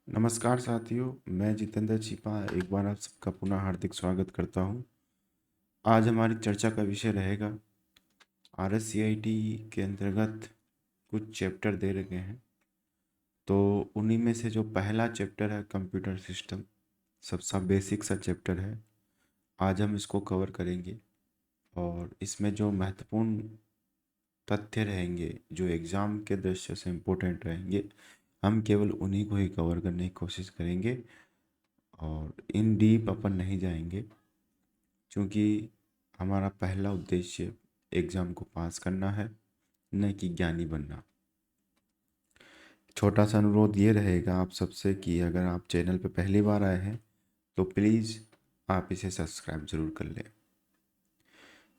नमस्कार साथियों, मैं जितेंद्र छिपा एक बार आप सबका पुनः हार्दिक स्वागत करता हूं। आज हमारी चर्चा का विषय रहेगा आरएससीआईटी के अंतर्गत कुछ चैप्टर दे रखे हैं। तो उन्हीं में से जो पहला चैप्टर है कंप्यूटर सिस्टम, सबसे बेसिक सा चैप्टर है। आज हम इसको कवर करेंगे और इसमें जो महत्वपूर्ण तथ्य रहेंगे, जो एग्ज़ाम के दृश्य से इम्पोर्टेंट रहेंगे, हम केवल उन्हीं को ही कवर करने की कोशिश करेंगे और इन डीप अपन नहीं जाएंगे, क्योंकि हमारा पहला उद्देश्य एग्ज़ाम को पास करना है, न कि ज्ञानी बनना। छोटा सा अनुरोध ये रहेगा आप सबसे कि अगर आप चैनल पर पहली बार आए हैं तो प्लीज़ आप इसे सब्सक्राइब ज़रूर कर लें।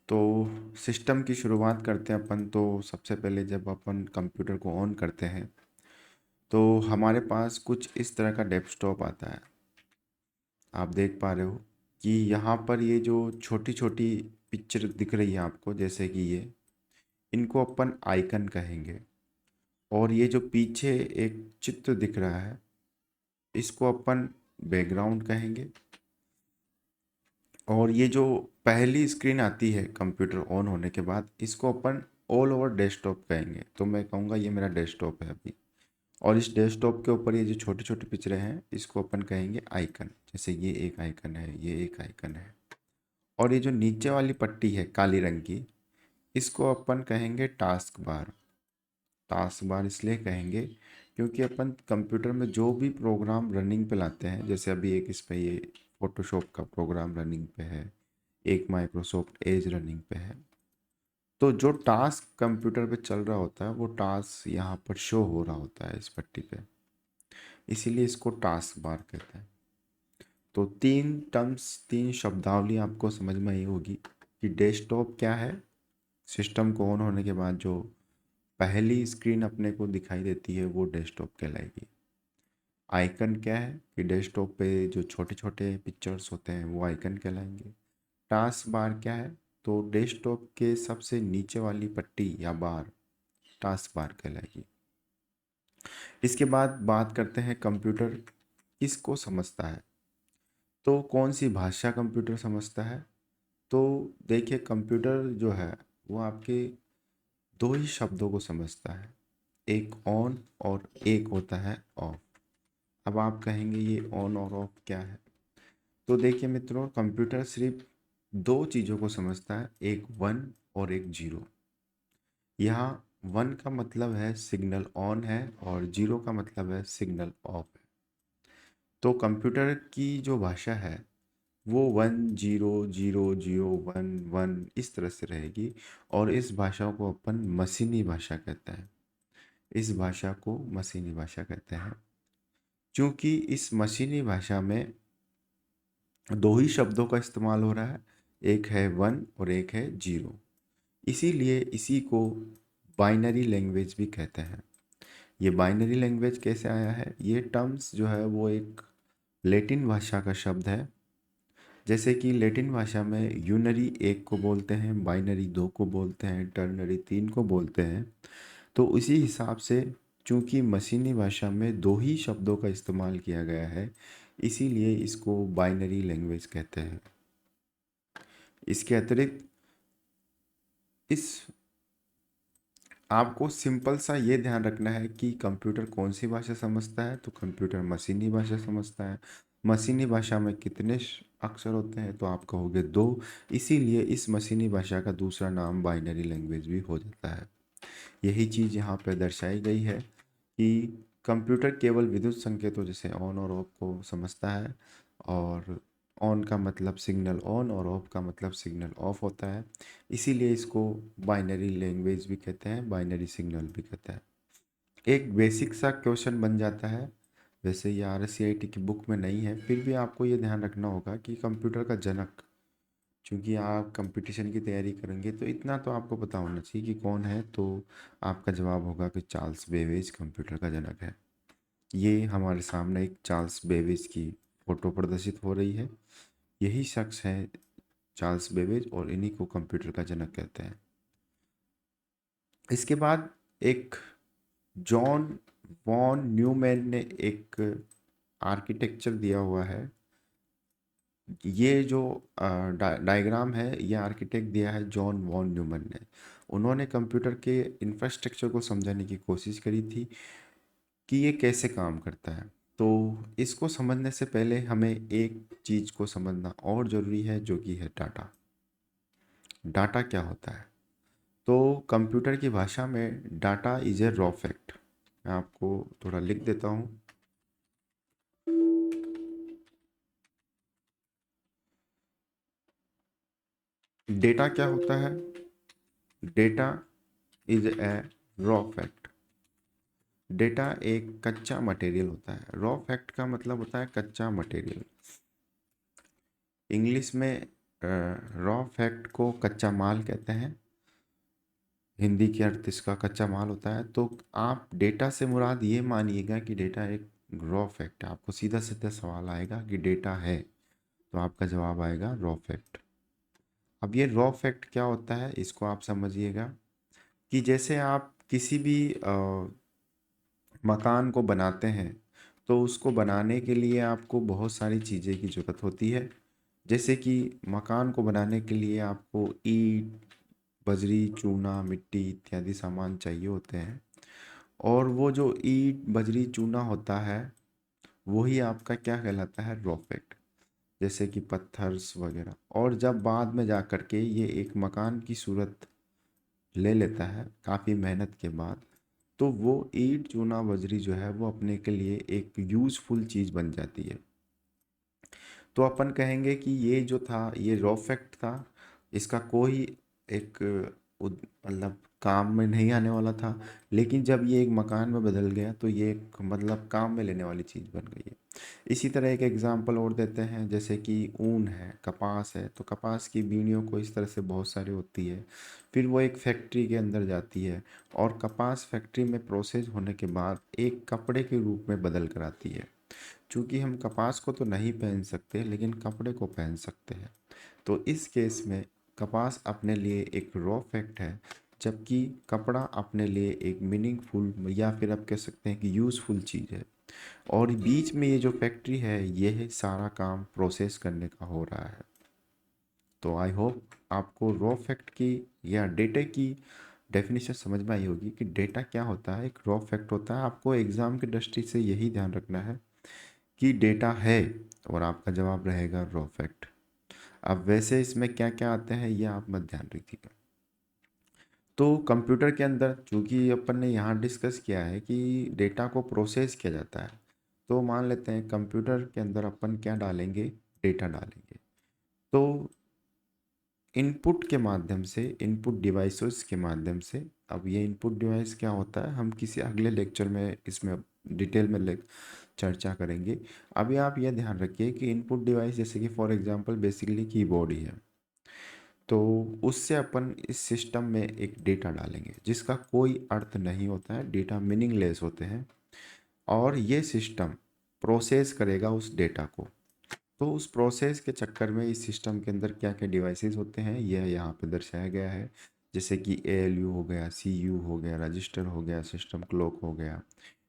तो सिस्टम की शुरुआत करते हैं अपन। तो सबसे पहले जब अपन कंप्यूटर को ऑन करते हैं तो हमारे पास कुछ इस तरह का डेस्कटॉप आता है। आप देख पा रहे हो कि यहाँ पर ये जो छोटी छोटी पिक्चर दिख रही है आपको, जैसे कि ये, इनको अपन आइकन कहेंगे। और ये जो पीछे एक चित्र दिख रहा है, इसको अपन बैकग्राउंड कहेंगे। और ये जो पहली स्क्रीन आती है कंप्यूटर ऑन होने के बाद, इसको अपन ऑल ओवर डेस्कटॉप कहेंगे। तो मैं कहूँगा ये मेरा डेस्कटॉप है अभी। और इस डेस्कटॉप के ऊपर ये जो छोटे छोटे पिक्चरें हैं, इसको अपन कहेंगे आइकन। जैसे ये एक आइकन है, ये एक आइकन है। और ये जो नीचे वाली पट्टी है काली रंग की, इसको अपन कहेंगे टास्क बार। टास्क बार इसलिए कहेंगे क्योंकि अपन कंप्यूटर में जो भी प्रोग्राम रनिंग पे लाते हैं, जैसे अभी एक इस पे ये फोटोशॉप का प्रोग्राम रनिंग पे है, एक माइक्रोसॉफ्ट एज रनिंग पे है, तो जो टास्क कंप्यूटर पे चल रहा होता है वो टास्क यहाँ पर शो हो रहा होता है इस पट्टी पे, इसीलिए इसको टास्क बार कहते हैं। तो तीन टर्म्स, तीन शब्दावली आपको समझ में आई होगी कि डेस्कटॉप क्या है। सिस्टम को ऑन होने के बाद जो पहली स्क्रीन अपने को दिखाई देती है वो डेस्कटॉप कहलाएगी। आइकन क्या है कि डेस्कटॉप पे जो छोटे छोटे पिक्चर्स होते हैं वो आइकन कहलाएंगे। टास्क बार क्या है, तो डेस्कटॉप के सबसे नीचे वाली पट्टी या बार टास्क बार कहलाएगी। इसके बाद बात करते हैं कंप्यूटर किसको समझता है। तो कौन सी भाषा कंप्यूटर समझता है। तो देखिए, कंप्यूटर जो है वो आपके दो ही शब्दों को समझता है, एक ऑन और एक होता है ऑफ। अब आप कहेंगे ये ऑन और ऑफ क्या है। तो देखिए मित्रों, कंप्यूटर सिर्फ दो चीज़ों को समझता है, एक वन और एक जीरो। यहाँ वन का मतलब है सिग्नल ऑन है और जीरो का मतलब है सिग्नल ऑफ है। तो कंप्यूटर की जो भाषा है वो 1 0 0 0 1 1 इस तरह से रहेगी। और इस भाषा को अपन मशीनी भाषा कहते हैं। इस भाषा को मशीनी भाषा कहते हैं क्योंकि इस मशीनी भाषा में दो ही शब्दों का इस्तेमाल हो रहा है, एक है वन और एक है जीरो। इसीलिए इसी को बाइनरी लैंग्वेज भी कहते हैं। ये बाइनरी लैंग्वेज कैसे आया है, ये टर्म्स जो है वो एक लैटिन भाषा का शब्द है। जैसे कि लैटिन भाषा में यूनरी एक को बोलते हैं, बाइनरी दो को बोलते हैं, टर्नरी तीन को बोलते हैं। तो उसी हिसाब से चूंकि मशीनी भाषा में दो ही शब्दों का इस्तेमाल किया गया है, इसीलिए इसको बाइनरी लैंग्वेज कहते हैं। इसके अतिरिक्त इस आपको सिंपल सा ये ध्यान रखना है कि कंप्यूटर कौन सी भाषा समझता है। तो कंप्यूटर मशीनी भाषा समझता है। मशीनी भाषा में कितने अक्षर होते हैं, तो आप कहोगे दो। इसीलिए इस मशीनी भाषा का दूसरा नाम बाइनरी लैंग्वेज भी हो जाता है। यही चीज़ यहाँ पर दर्शाई गई है कि कंप्यूटर केवल विद्युत संकेतों जैसे ऑन और ऑफ को समझता है। और ऑन का मतलब सिग्नल ऑन और ऑफ का मतलब सिग्नल ऑफ होता है। इसीलिए इसको बाइनरी लैंग्वेज भी कहते हैं, बाइनरी सिग्नल भी कहते हैं। एक बेसिक सा क्वेश्चन बन जाता है, वैसे ये आरएससीआईटी की बुक में नहीं है, फिर भी आपको ये ध्यान रखना होगा कि कंप्यूटर का जनक, चूँकि आप कंपटीशन की तैयारी करेंगे तो इतना तो आपको पता होना चाहिए कि कौन है। तो आपका जवाब होगा कि चार्ल्स बेबेज कंप्यूटर का जनक है। ये हमारे सामने एक चार्ल्स बेबेज की फ़ोटो प्रदर्शित हो रही है। यही शख्स है चार्ल्स बेबेज और इन्हीं को कंप्यूटर का जनक कहते हैं। इसके बाद एक जॉन वॉन न्यूमैन ने एक आर्किटेक्चर दिया हुआ है। ये जो डायग्राम है, ये आर्किटेक्ट दिया है जॉन वॉन न्यूमन ने। उन्होंने कंप्यूटर के इंफ्रास्ट्रक्चर को समझाने की कोशिश करी थी कि ये कैसे काम करता है। तो इसको समझने से पहले हमें एक चीज़ को समझना और ज़रूरी है, जो कि है डाटा। डाटा क्या होता है? तो कंप्यूटर की भाषा में data is a raw fact. मैं आपको थोड़ा लिख देता हूँ। डेटा क्या होता है? Data is a raw fact. Data एक कच्चा मटेरियल होता है। रॉ फैक्ट का मतलब होता है कच्चा मटेरियल। इंग्लिश में रॉ फैक्ट को कच्चा माल कहते हैं। हिंदी के अर्थ इसका कच्चा माल होता है। तो आप डेटा से मुराद ये मानिएगा कि डेटा एक रॉ फैक्ट है। आपको सीधा सीधा सवाल आएगा कि डेटा है, तो आपका जवाब आएगा रॉ फैक्ट। अब ये रॉ फैक्ट क्या होता है, इसको आप समझिएगा कि जैसे आप किसी भी मकान को बनाते हैं, तो उसको बनाने के लिए आपको बहुत सारी चीज़ें की ज़रूरत होती है। जैसे कि मकान को बनाने के लिए आपको ईंट, बजरी, चूना, मिट्टी इत्यादि सामान चाहिए होते हैं। और वो जो ईंट, बजरी, चूना होता है, वही आपका क्या कहलाता है? Raw fact. जैसे कि पत्थर्स वगैरह। और जब बाद में जा कर के ये एक मकान की सूरत ले लेता है काफ़ी मेहनत के बाद, तो वो ईंट, चूना, बजरी जो है वो अपने के लिए एक यूज़फुल चीज़ बन जाती है। तो अपन कहेंगे कि ये जो था, ये रॉ फैक्ट था। इसका कोई एक मतलब काम में नहीं आने वाला था। लेकिन जब ये एक मकान में बदल गया, तो ये एक मतलब काम में लेने वाली चीज़ बन गई है। इसी तरह एक एग्जांपल और देते हैं, जैसे कि ऊन है, कपास है। तो कपास की बीनियों को इस तरह से बहुत सारी होती है। फिर वो एक फैक्ट्री के अंदर जाती है, और कपास फैक्ट्री में प्रोसेस होने के बाद एक कपड़े के रूप में बदल कर आती है। चूँकि हम कपास को तो नहीं पहन सकते, लेकिन कपड़े को पहन सकते हैं। तो इस केस में कपास अपने लिए एक रॉ फैक्ट है, जबकि कपड़ा अपने लिए एक मीनिंगफुल, या फिर आप कह सकते हैं कि यूज़फुल चीज़ है। और बीच में ये जो फैक्ट्री है, ये सारा काम प्रोसेस करने का हो रहा है। तो आई होप आपको रॉ फैक्ट की या डेटा की डेफिनेशन समझ में आई होगी कि डेटा क्या होता है। एक रॉ फैक्ट होता है। आपको एग्ज़ाम की दृष्टि से यही ध्यान रखना है कि डेटा है, और आपका जवाब रहेगा रॉ फैक्ट। अब वैसे इसमें क्या क्या आते हैं, ये आप मत ध्यान रखिएगा। तो कंप्यूटर के अंदर चूंकि अपन ने यहाँ डिस्कस किया है कि डेटा को प्रोसेस किया जाता है, तो मान लेते हैं कंप्यूटर के अंदर अपन क्या डालेंगे? डेटा डालेंगे। तो इनपुट के माध्यम से, इनपुट डिवाइसेस के माध्यम से, अब ये इनपुट डिवाइस क्या होता है, हम किसी अगले लेक्चर में इसमें डिटेल में चर्चा करेंगे। अभी आप यह ध्यान रखिए कि इनपुट डिवाइस जैसे कि फॉर एग्जांपल बेसिकली कीबोर्ड ही है। तो उससे अपन इस सिस्टम में एक डेटा डालेंगे जिसका कोई अर्थ नहीं होता है, डेटा मीनिंगलेस होते हैं। और ये सिस्टम प्रोसेस करेगा उस डेटा को। तो उस प्रोसेस के चक्कर में इस सिस्टम के अंदर क्या क्या डिवाइसेस होते हैं, यह यहाँ पे दर्शाया गया है। जैसे कि एएलयू हो गया, सीयू हो गया, रजिस्टर हो गया, सिस्टम क्लॉक हो गया,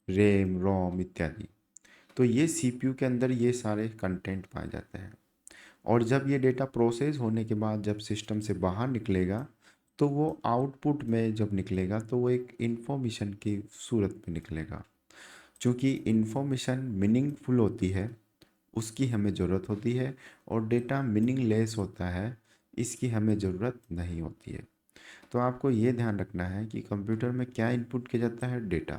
रैम, रोम इत्यादि। तो ये सीपीयू के अंदर ये सारे कंटेंट पाए जाते हैं। और जब ये डेटा प्रोसेस होने के बाद जब सिस्टम से बाहर निकलेगा, तो वो आउटपुट में जब निकलेगा, तो वो एक इंफॉर्मेशन की सूरत में निकलेगा। चूँकि इंफॉर्मेशन मीनिंगफुल होती है, उसकी हमें ज़रूरत होती है। और डेटा मीनिंगलेस होता है, इसकी हमें ज़रूरत नहीं होती है। तो आपको ये ध्यान रखना है कि कंप्यूटर में क्या इनपुट किया जाता है? डेटा।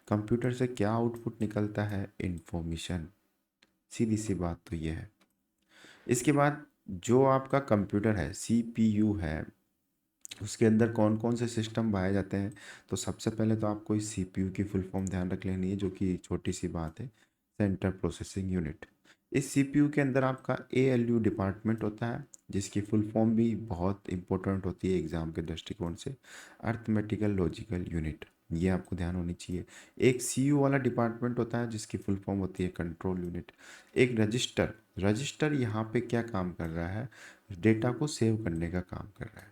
कंप्यूटर से क्या आउटपुट निकलता है? इंफॉर्मेशन। सीधी सी बात तो ये है। इसके बाद जो आपका कंप्यूटर है, सीपीयू है, उसके अंदर कौन कौन से सिस्टम पाए जाते हैं? तो सबसे पहले तो आपको इस सीपीयू की फुल फॉर्म ध्यान रख लेनी है, जो कि छोटी सी बात है, सेंट्रल प्रोसेसिंग यूनिट। इस सीपीयू के अंदर आपका एएलयू डिपार्टमेंट होता है, जिसकी फुल फॉर्म भी बहुत इंपॉर्टेंट होती है एग्जाम के दृष्टिकोण से, अर्थमेटिकल लॉजिकल यूनिट। ये आपको ध्यान होनी चाहिए। एक सीयू वाला डिपार्टमेंट होता है, जिसकी फुल फॉर्म होती है कंट्रोल यूनिट। एक रजिस्टर। रजिस्टर यहाँ पे क्या काम कर रहा है? डेटा को सेव करने का काम कर रहा है।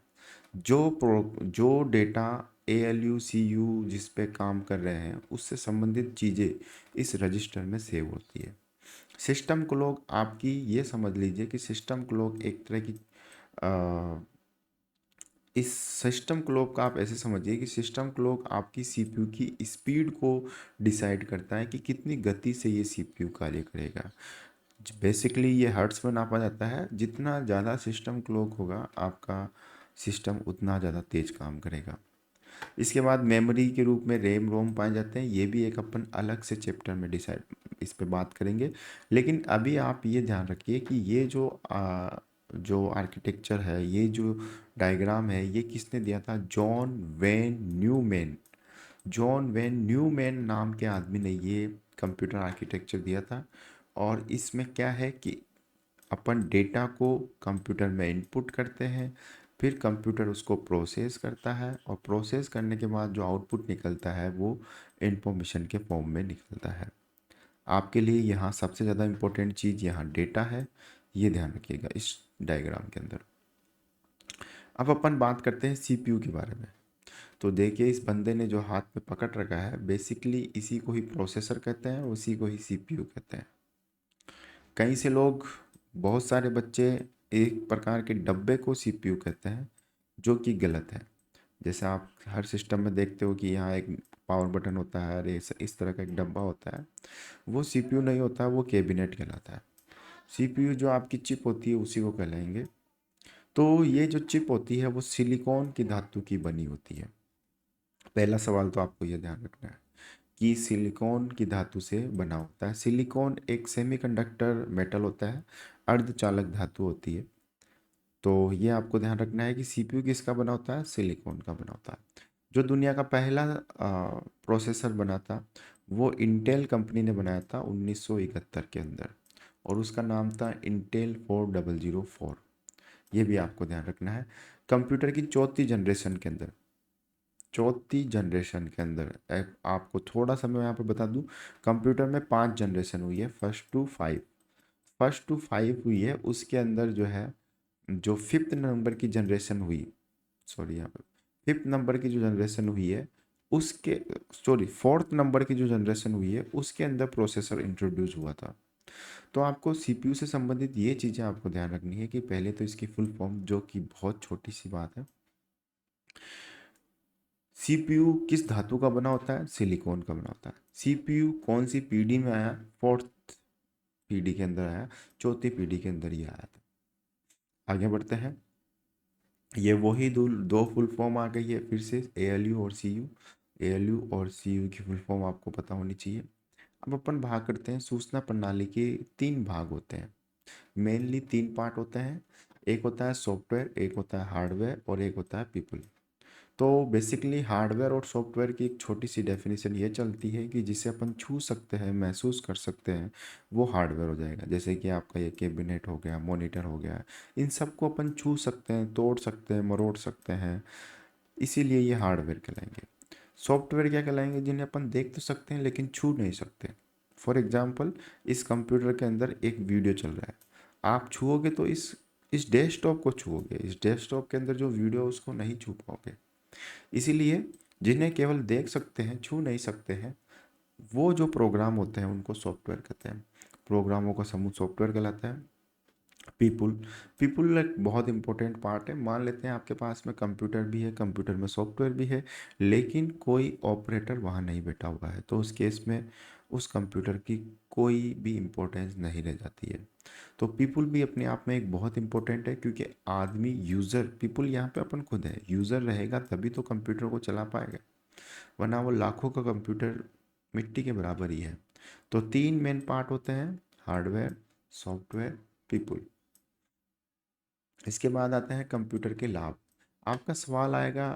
जो डेटा एएलयू सीयू जिस पे काम कर रहे हैं, उससे संबंधित चीज़ें इस रजिस्टर में सेव होती है। सिस्टम क्लॉक आपकी, ये समझ लीजिए कि सिस्टम क्लॉक एक तरह की इस सिस्टम क्लॉक का आप ऐसे समझिए कि सिस्टम क्लॉक आपकी सीपीयू की स्पीड को डिसाइड करता है कि कितनी गति से ये सीपीयू कार्य करेगा। बेसिकली ये हर्ट्स में नापा जाता है। जितना ज़्यादा सिस्टम क्लॉक होगा आपका सिस्टम उतना ज़्यादा तेज काम करेगा। इसके बाद मेमोरी के रूप में रैम रोम पाए जाते हैं। ये भी एक अपन अलग से चैप्टर में डिसाइड इस पे बात करेंगे। लेकिन अभी आप ये ध्यान रखिए कि ये जो आर्किटेक्चर है, ये जो डायग्राम है, ये किसने दिया था? John Wayne Newman. John Wayne Newman नाम के आदमी ने ये कंप्यूटर आर्किटेक्चर दिया था। और इसमें क्या है कि अपन डेटा को कंप्यूटर में इनपुट करते हैं, फिर कंप्यूटर उसको प्रोसेस करता है, और प्रोसेस करने के बाद जो आउटपुट निकलता है वो इंफॉर्मेशन के फॉर्म में निकलता है। आपके लिए यहाँ सबसे ज़्यादा इम्पोर्टेंट चीज़ यहाँ डेटा है, ये ध्यान रखिएगा इस डायग्राम के अंदर। अब अपन बात करते हैं सीपीयू के बारे में। तो देखिए, इस बंदे ने जो हाथ में पकड़ रखा है, बेसिकली इसी को ही प्रोसेसर कहते हैं और उसी को ही सीपीयू कहते हैं। कहीं से लोग, बहुत सारे बच्चे एक प्रकार के डब्बे को सीपीयू कहते हैं, जो कि गलत है। जैसे आप हर सिस्टम में देखते हो कि यहाँ एक पावर बटन होता है और इस तरह का एक डब्बा होता है, वो सीपीयू नहीं होता, वो कैबिनेट कहलाता है। सीपीयू जो आपकी चिप होती है उसी को कहलाएंगे। तो ये जो चिप होती है वो सिलिकॉन की धातु की बनी होती है। पहला सवाल तो आपको ये ध्यान रखना है कि सिलिकॉन की धातु से बना होता है। सिलिकॉन एक सेमीकंडक्टर मेटल होता है, अर्धचालक धातु होती है। तो ये आपको ध्यान रखना है कि सीपीयू किसका बना होता है? सिलिकॉन का बना होता है। जो दुनिया का पहला प्रोसेसर बना था वो इंटेल कंपनी ने बनाया था 1971 के अंदर, और उसका नाम था इंटेल 4004। ये भी आपको ध्यान रखना है। कंप्यूटर की चौथी जनरेशन के अंदर आपको थोड़ा सा मैं यहाँ पे बता दूँ, कंप्यूटर में 5 जनरेशन हुई है, फर्स्ट टू फाइव हुई है। उसके अंदर जो है, जो फिफ्थ नंबर की जनरेशन हुई, सॉरी यहाँ पे फिफ्थ नंबर की जो जनरेशन हुई है उसके, सॉरी फोर्थ नंबर की जो जनरेशन हुई है उसके अंदर प्रोसेसर इंट्रोड्यूस हुआ था। तो आपको सीपीयू से संबंधित ये चीज़ें आपको ध्यान रखनी है कि पहले तो इसकी फुल फॉर्म, जो कि बहुत छोटी सी बात है, सीपीयू किस धातु का बना होता है? सिलिकॉन का बना होता है। सीपीयू कौन सी पीढ़ी में आया? फोर्थ पीढ़ी के अंदर आया, चौथी पीढ़ी के अंदर ही आया था। आगे बढ़ते हैं। ये वही दो फुल फॉर्म आ गई है फिर से, एएलयू और सीयू। एएलयू और सीयू की फुल फॉर्म आपको पता होनी चाहिए। अब अपन भाग करते हैं। सूचना प्रणाली के 3 भाग होते हैं, मेनली 3 पार्ट होते हैं। एक होता है सॉफ्टवेयर, एक होता है हार्डवेयर, और एक होता है पीपल। तो बेसिकली हार्डवेयर और सॉफ्टवेयर की एक छोटी सी डेफिनेशन ये चलती है कि जिसे अपन छू सकते हैं, महसूस कर सकते हैं, वो हार्डवेयर हो जाएगा। जैसे कि आपका ये कैबिनेट हो गया, मॉनिटर हो गया, इन सबको अपन छू सकते हैं, तोड़ सकते हैं, मरोड़ सकते हैं, इसीलिए ये हार्डवेयर कहलाएंगे। सॉफ्टवेयर क्या कहलाएंगे? जिन्हें अपन देख तो सकते हैं लेकिन छू नहीं सकते। फॉर एग्जाम्पल, इस कंप्यूटर के अंदर एक वीडियो चल रहा है, आप छुओगे तो इस डेस्कटॉप को छुओगे, इस डेस्कटॉप के अंदर जो वीडियो है उसको नहीं छू पाओगे। इसीलिए जिन्हें केवल देख सकते हैं, छू नहीं सकते हैं, वो जो प्रोग्राम होते हैं उनको सॉफ्टवेयर कहते हैं। प्रोग्रामों का समूह सॉफ्टवेयर कहलाता है। पीपुल पीपुल एक बहुत इंपॉर्टेंट पार्ट है। मान लेते हैं आपके पास में कंप्यूटर भी है, कंप्यूटर में सॉफ्टवेयर भी है, लेकिन कोई ऑपरेटर वहाँ नहीं बैठा हुआ है, तो उस केस में उस कंप्यूटर की कोई भी इम्पोर्टेंस नहीं रह जाती है। तो पीपुल भी अपने आप में एक बहुत इंपॉर्टेंट है, क्योंकि आदमी यूज़र, पीपुल यहाँ पे अपन खुद है, यूज़र रहेगा तभी तो कंप्यूटर को चला पाएगा, वरना वो लाखों का कंप्यूटर मिट्टी के बराबर ही है। तो 3 मेन पार्ट होते हैं, हार्डवेयर, सॉफ्टवेयर, पीपुल। इसके बाद आते हैं कंप्यूटर के लाभ। आपका सवाल आएगा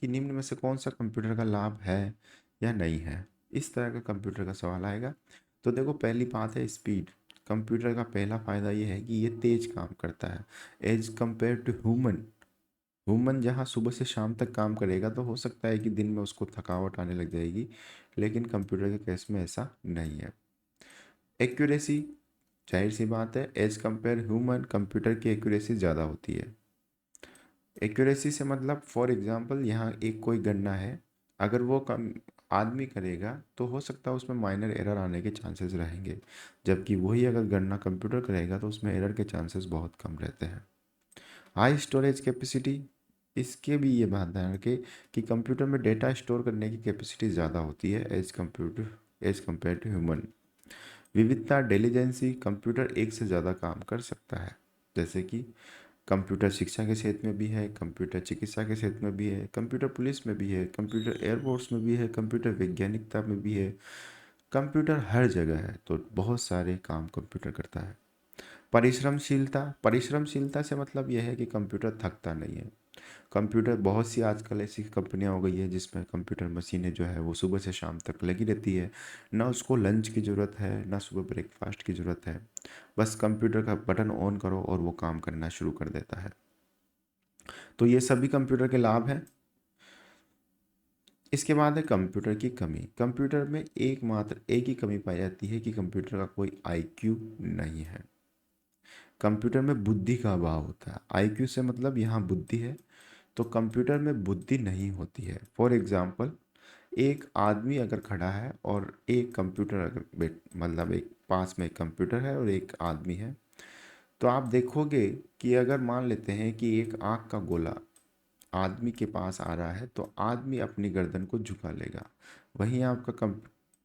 कि निम्न में से कौन सा कंप्यूटर का लाभ है या नहीं है, इस तरह का कंप्यूटर का सवाल आएगा। तो देखो, पहली बात है स्पीड। कंप्यूटर का पहला फ़ायदा ये है कि ये तेज़ काम करता है as compare to human. Human जहाँ सुबह से शाम तक काम करेगा तो हो सकता है कि दिन में उसको थकावट आने लग जाएगी, लेकिन कंप्यूटर के केस में ऐसा नहीं है। एक्यूरेसी, जाहिर सी बात है, एज कंपेयर ह्यूमन, कंप्यूटर की एक्यूरेसी ज़्यादा होती है। एक्यूरेसी से मतलब, फॉर एग्जांपल, यहाँ एक कोई गणना है, अगर वो आदमी करेगा तो हो सकता है उसमें माइनर एरर आने के चांसेस रहेंगे, जबकि वही अगर गणना कंप्यूटर करेगा तो उसमें एरर के चांसेस बहुत कम रहते हैं। हाई स्टोरेज कैपेसिटी, इसके भी ये बात ध्यान रखें कि कंप्यूटर में डेटा स्टोर करने की कैपेसिटी ज़्यादा होती है एज कम्पेयर टू ह्यूमन। विविधता, डेलीजेंसी, कंप्यूटर एक से ज़्यादा काम कर सकता है, जैसे कि कंप्यूटर शिक्षा के क्षेत्र में भी है, कंप्यूटर चिकित्सा के क्षेत्र में भी है, कंप्यूटर पुलिस में भी है, कंप्यूटर एयरफोर्स में भी है, कंप्यूटर वैज्ञानिकता में भी है, कंप्यूटर हर जगह है। तो बहुत सारे काम कंप्यूटर करता है। परिश्रमशीलता, परिश्रमशीलता से मतलब यह है कि कंप्यूटर थकता नहीं है। कंप्यूटर बहुत सी आजकल ऐसी कंपनियां हो गई है जिसमें कंप्यूटर मशीनें जो है वो सुबह से शाम तक लगी रहती है, ना उसको लंच की ज़रूरत है ना सुबह ब्रेकफास्ट की ज़रूरत है। बस कंप्यूटर का बटन ऑन करो और वो काम करना शुरू कर देता है। तो ये सभी कंप्यूटर के लाभ हैं। इसके बाद है कंप्यूटर की कमी। कंप्यूटर में एकमात्र एक ही कमी पाई जाती है कि कंप्यूटर का कोई आईक्यू नहीं है। कंप्यूटर में बुद्धि का अभाव होता है। आईक्यू से मतलब यहाँ बुद्धि है, तो कंप्यूटर में बुद्धि नहीं होती है। फॉर एग्जाम्पल, एक आदमी अगर खड़ा है और एक कंप्यूटर अगर मतलब एक पास में एक कंप्यूटर है और एक आदमी है, तो आप देखोगे कि अगर मान लेते हैं कि एक आँख का गोला आदमी के पास आ रहा है तो आदमी अपनी गर्दन को झुका लेगा। वहीं आपका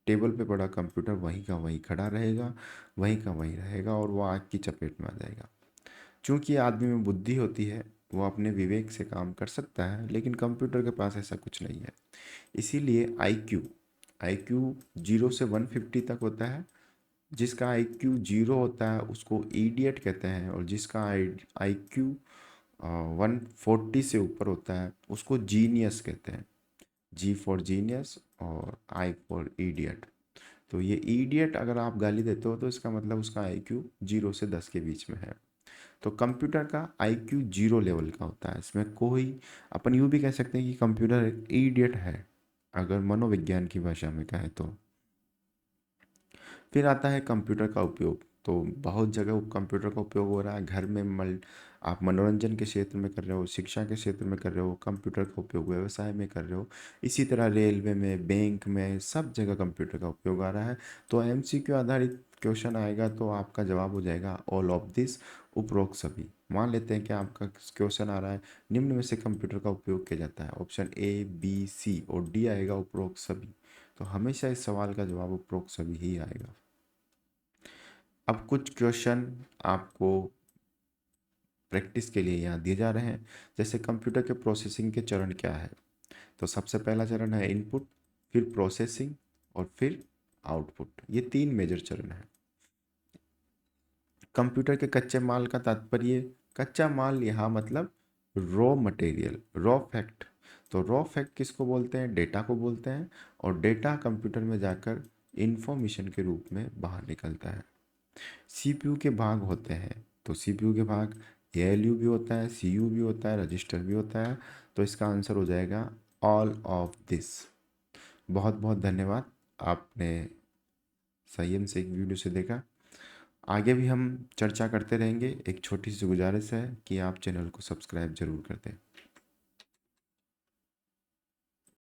टेबल पे पड़ा कंप्यूटर वहीं का वहीं खड़ा रहेगा, वहीं का वहीं रहेगा और वो आग की चपेट में आ जाएगा। चूंकि आदमी में बुद्धि होती है, वो अपने विवेक से काम कर सकता है, लेकिन कंप्यूटर के पास ऐसा कुछ नहीं है। इसीलिए आईक्यू आईक्यू 0 से 150 तक होता है। जिसका आईक्यू 0 होता है उसको इडियट कहते हैं, और जिसका आईक्यू 140 से ऊपर होता है उसको जीनियस कहते हैं। जी फॉर जीनियस और आई फॉर इडियट। तो ये इडियट अगर आप गाली देते हो तो इसका मतलब उसका आईक्यू 0 से 10 के बीच में है। तो कंप्यूटर का आईक्यू 0 लेवल का होता है। इसमें कोई, अपन यूँ भी कह सकते हैं कि कंप्यूटर एक इडियट है, अगर मनोविज्ञान की भाषा में कहें तो। फिर आता है कंप्यूटर का उपयोग। तो बहुत जगह कंप्यूटर का उपयोग हो रहा है। घर में आप मनोरंजन के क्षेत्र में कर रहे हो, शिक्षा के क्षेत्र में कर रहे हो, कंप्यूटर का उपयोग व्यवसाय में कर रहे हो। इसी तरह रेलवे में, बैंक में, सब जगह कंप्यूटर का उपयोग आ रहा है। तो एमसीक्यू आधारित क्वेश्चन आएगा तो आपका जवाब हो जाएगा ऑल ऑफ दिस, उपरोक्त सभी। मान लेते हैं कि आपका क्वेश्चन आ रहा है निम्न में से कंप्यूटर का उपयोग किया जाता है, ऑप्शन ए बी सी और डी आएगा उपरोक्त सभी। तो हमेशा इस सवाल का जवाब उपरोक्त सभी ही आएगा। अब कुछ क्वेश्चन आपको प्रैक्टिस के लिए यहाँ दिए जा रहे हैं। जैसे कंप्यूटर के प्रोसेसिंग के चरण क्या है। तो सबसे पहला चरण है इनपुट, फिर प्रोसेसिंग और फिर आउटपुट। ये 3 मेजर चरण है। कंप्यूटर के कच्चे माल का तात्पर्य, कच्चा माल यहाँ मतलब रॉ मटेरियल, रॉ फैक्ट। तो रॉ फैक्ट किसको बोलते हैं, डेटा को बोलते हैं। और डेटा कंप्यूटर में जाकर इंफॉर्मेशन के रूप में बाहर निकलता है। सीपीयू के भाग होते हैं। तो सीपीयू के भाग एएलयू भी होता है, सीयू भी होता है, रजिस्टर भी होता है। तो इसका आंसर हो जाएगा ऑल ऑफ दिस। बहुत बहुत धन्यवाद, आपने संयम से एक वीडियो से देखा। आगे भी हम चर्चा करते रहेंगे। एक छोटी सी गुजारिश है कि आप चैनल को सब्सक्राइब जरूर कर दें।